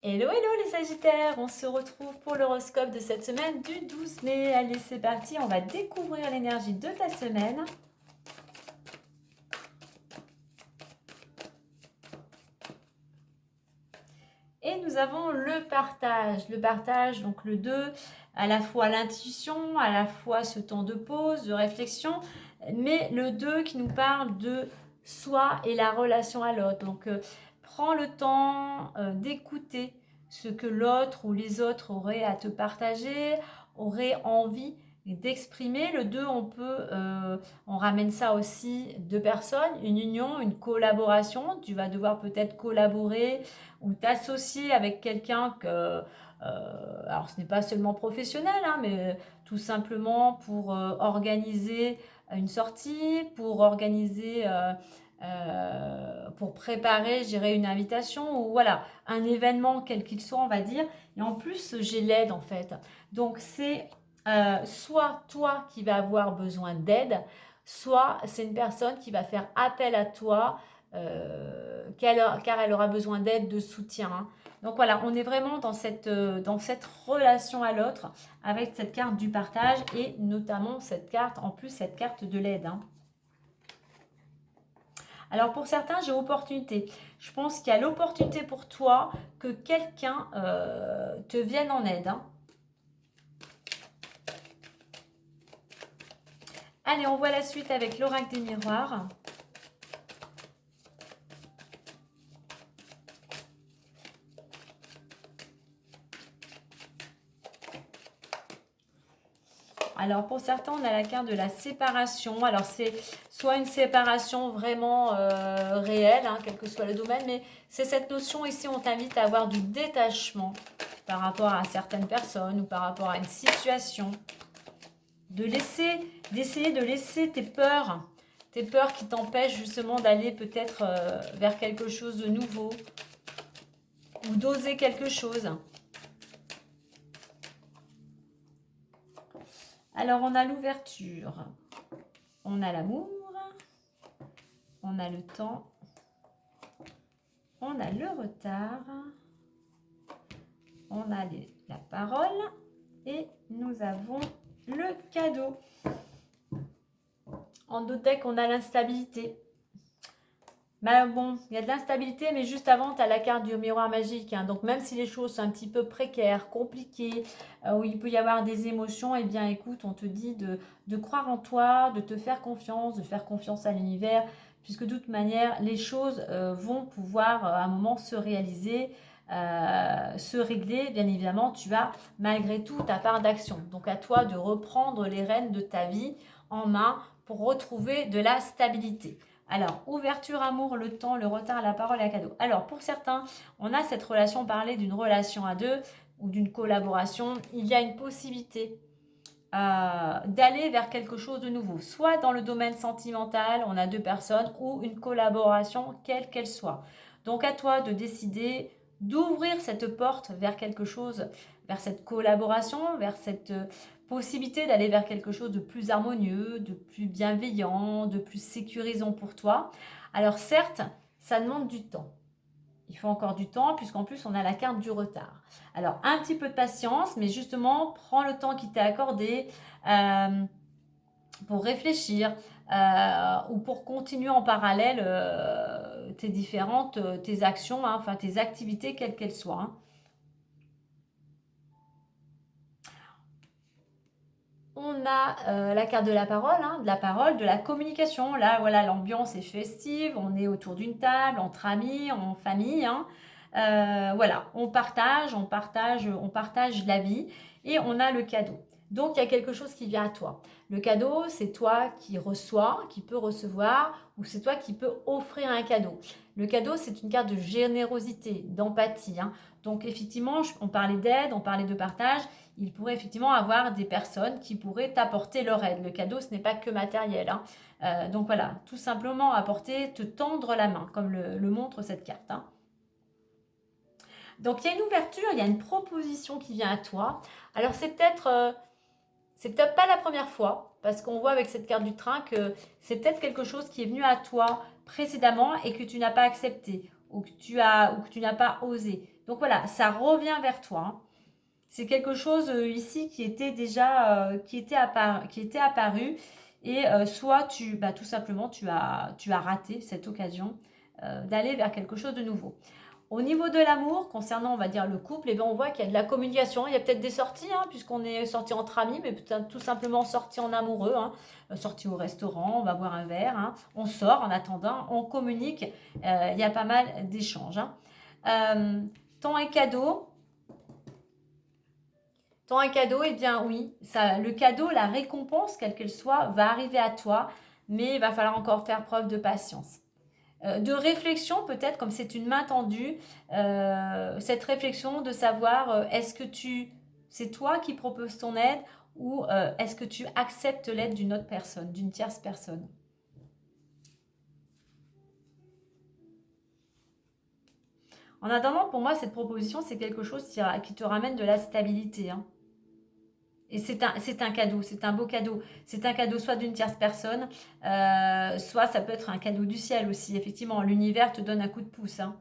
Hello, hello les Sagittaires, on se retrouve pour l'horoscope de cette semaine du 12 mai. Allez, c'est parti, on va découvrir l'énergie de ta semaine. Et nous avons le partage, donc le 2, à la fois l'intuition, à la fois ce temps de pause, de réflexion, mais le 2 qui nous parle de soi et la relation à l'autre. Donc, prends le temps d'écouter ce que l'autre ou les autres auraient à te partager, auraient envie d'exprimer. Le 2, on ramène ça aussi deux personnes, une union, une collaboration. Tu vas devoir peut-être collaborer ou t'associer avec quelqu'un alors ce n'est pas seulement professionnel, hein, mais tout simplement pour organiser une sortie, pour préparer, je dirais, une invitation ou voilà, un événement quel qu'il soit, on va dire. Et en plus, j'ai l'aide en fait. Donc c'est soit toi qui vas avoir besoin d'aide, soit c'est une personne qui va faire appel à toi car elle aura besoin d'aide, de soutien. Hein. Donc voilà, on est vraiment dans cette relation à l'autre avec cette carte du partage et notamment cette carte, en plus cette carte de l'aide. Hein. Alors pour certains, j'ai opportunité. Je pense qu'il y a l'opportunité pour toi que quelqu'un te vienne en aide. Hein. Allez, on voit la suite avec l'oracle des miroirs. Alors pour certains, on a la carte de la séparation. Alors c'est soit une séparation vraiment réelle, hein, quel que soit le domaine, mais c'est cette notion ici, on t'invite à avoir du détachement par rapport à certaines personnes ou par rapport à une situation. D'essayer de laisser tes peurs qui t'empêchent justement d'aller peut-être vers quelque chose de nouveau ou d'oser quelque chose. Alors, on a l'ouverture, on a l'amour, on a le temps, on a le retard, on a la parole et nous avons le cadeau. En d'autres decks, on a l'instabilité. Bah bon, il y a de l'instabilité, mais juste avant, tu as la carte du miroir magique. Hein. Donc, même si les choses sont un petit peu précaires, compliquées, où il peut y avoir des émotions, eh bien, écoute, on te dit de croire en toi, de te faire confiance à l'univers, puisque de toute manière, les choses vont pouvoir à un moment se réaliser, se régler. Bien évidemment, tu as malgré tout ta part d'action. Donc, à toi de reprendre les rênes de ta vie en main pour retrouver de la stabilité. Alors, ouverture, amour, le temps, le retard, la parole et un cadeau. Alors, pour certains, on a cette relation, parler d'une relation à deux ou d'une collaboration. Il y a une possibilité d'aller vers quelque chose de nouveau. Soit dans le domaine sentimental, on a deux personnes, ou une collaboration, quelle qu'elle soit. Donc, à toi de décider d'ouvrir cette porte vers quelque chose, vers cette collaboration, vers cette possibilité d'aller vers quelque chose de plus harmonieux, de plus bienveillant, de plus sécurisant pour toi. Alors certes, ça demande du temps. Il faut encore du temps puisqu'en plus on a la carte du retard. Alors un petit peu de patience, mais justement prends le temps qui t'est accordé pour réfléchir ou pour continuer en parallèle tes actions, hein, enfin tes activités quelles qu'elles soient. Hein. On a la carte de la parole, hein, de la communication. Là, voilà, l'ambiance est festive, on est autour d'une table, entre amis, en famille. Hein. Voilà, on partage la vie et on a le cadeau. Donc, il y a quelque chose qui vient à toi. Le cadeau, c'est toi qui reçois, qui peut recevoir, ou c'est toi qui peux offrir un cadeau. Le cadeau, c'est une carte de générosité, d'empathie. Hein. Donc, effectivement, on parlait d'aide, on parlait de partage. Il pourrait effectivement avoir des personnes qui pourraient t'apporter leur aide. Le cadeau, ce n'est pas que matériel. Hein. Donc voilà, tout simplement apporter, te tendre la main, comme le montre cette carte. Hein. Donc il y a une ouverture, il y a une proposition qui vient à toi. Alors c'est peut-être pas la première fois, parce qu'on voit avec cette carte du train que c'est peut-être quelque chose qui est venu à toi précédemment et que tu n'as pas accepté ou que tu n'as pas osé. Donc voilà, ça revient vers toi. Hein. C'est quelque chose ici qui était déjà qui était apparu et soit tout simplement tu as raté cette occasion d'aller vers quelque chose de nouveau. Au niveau de l'amour, concernant, on va dire, le couple, eh bien, on voit qu'il y a de la communication. Il y a peut-être des sorties, hein, puisqu'on est sorti entre amis, mais peut-être tout simplement sorti en amoureux. Hein. Sorti au restaurant, on va boire un verre. Hein. On sort en attendant, on communique. Il y a pas mal d'échanges. Hein. Temps et cadeau. Temps et cadeau, eh bien oui, le cadeau, la récompense, quelle qu'elle soit, va arriver à toi, mais il va falloir encore faire preuve de patience. De réflexion peut-être, comme c'est une main tendue, cette réflexion de savoir est-ce que c'est toi qui proposes ton aide ou est-ce que tu acceptes l'aide d'une autre personne, d'une tierce personne. En attendant, pour moi, cette proposition, c'est quelque chose qui te ramène de la stabilité. Hein. Et c'est un cadeau, c'est un beau cadeau. C'est un cadeau soit d'une tierce personne, soit ça peut être un cadeau du ciel aussi. Effectivement, l'univers te donne un coup de pouce. Hein.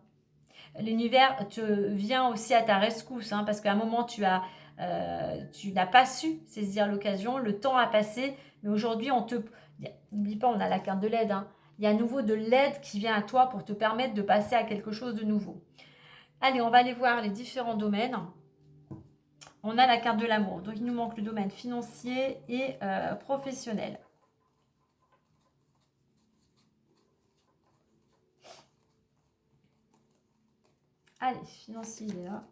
L'univers te vient aussi à ta rescousse, hein, parce qu'à un moment, tu n'as pas su saisir l'occasion, le temps a passé, mais aujourd'hui, n'oublie pas, on a la carte de l'aide. Hein. Il y a à nouveau de l'aide qui vient à toi pour te permettre de passer à quelque chose de nouveau. Allez, on va aller voir les différents domaines. On a la carte de l'amour. Donc, il nous manque le domaine financier et professionnel. Allez, financier, il est là.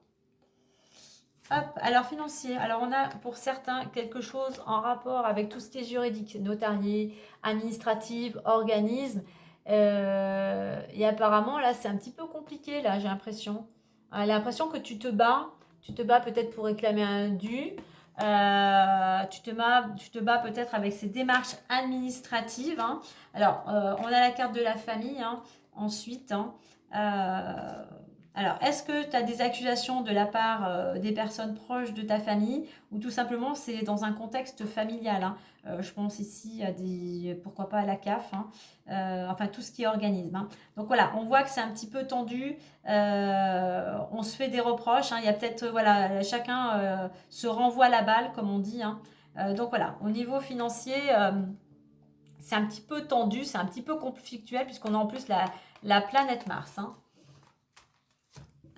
Hop, alors financier. Alors, on a pour certains quelque chose en rapport avec tout ce qui est juridique, notarié, administratif, organisme. Et apparemment, là, c'est un petit peu compliqué, là, j'ai l'impression. L'impression que tu te bats. Tu te bats peut-être pour réclamer un dû. Tu te bats peut-être avec ces démarches administratives. Hein. Alors, on a la carte de la famille. Hein. Ensuite, hein. Alors, est-ce que tu as des accusations de la part des personnes proches de ta famille ou tout simplement c'est dans un contexte familial. Hein. Je pense ici à pourquoi pas à la CAF. Hein. Enfin, tout ce qui est organisme. Hein. Donc voilà, on voit que c'est un petit peu tendu. On se fait des reproches. Hein. Il y a peut-être, voilà, chacun se renvoie la balle, comme on dit. Hein. Donc voilà, au niveau financier, c'est un petit peu tendu, c'est un petit peu conflictuel puisqu'on a en plus la planète Mars. Hein.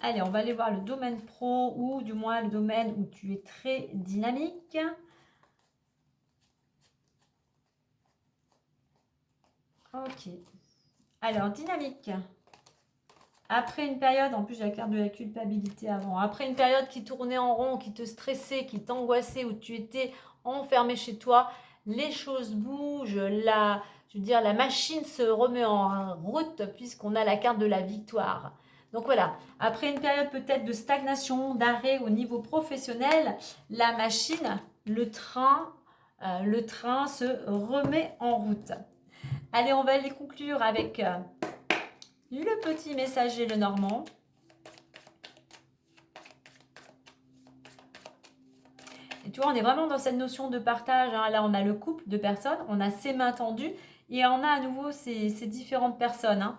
Allez, on va aller voir le domaine pro ou du moins le domaine où tu es très dynamique. Ok. Alors, dynamique. Après une période, en plus j'ai la carte de la culpabilité avant, après une période qui tournait en rond, qui te stressait, qui t'angoissait, où tu étais enfermé chez toi, les choses bougent, la machine se remet en route puisqu'on a la carte de la victoire. Donc voilà, après une période peut-être de stagnation, d'arrêt au niveau professionnel, la machine, le train se remet en route. Allez, on va aller conclure avec le petit messager, le Normand. Et tu vois, on est vraiment dans cette notion de partage. Hein. Là, on a le couple de personnes, on a ses mains tendues et on a à nouveau ces différentes personnes. Hein.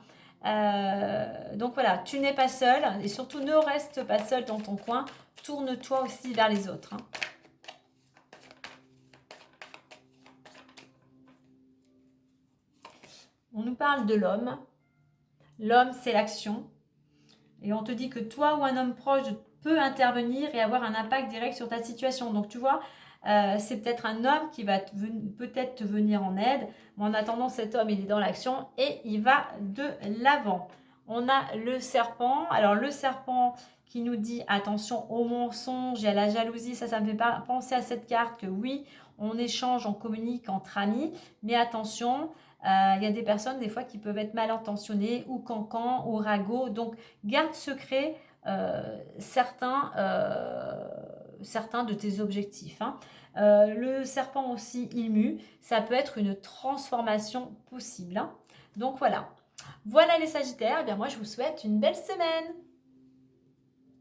Donc voilà, tu n'es pas seul et surtout ne reste pas seul dans ton coin. Tourne-toi aussi vers les autres. Hein. On nous parle de l'homme. L'homme, c'est l'action. Et on te dit que toi ou un homme proche peut intervenir et avoir un impact direct sur ta situation. Donc, tu vois, c'est peut-être un homme qui va peut-être te venir en aide. Mais en attendant, cet homme, il est dans l'action et il va de l'avant. On a le serpent. Alors, le serpent qui nous dit attention au mensonge et à la jalousie. Ça me fait pas penser à cette carte que oui, on échange, on communique entre amis. Mais attention, il y a des personnes des fois qui peuvent être mal intentionnées ou cancans ou ragots. Donc, garde secret certains de tes objectifs. Hein. Le serpent aussi, il mue. Ça peut être une transformation possible. Hein. Donc, voilà. Voilà les Sagittaires. Eh bien, moi, je vous souhaite une belle semaine.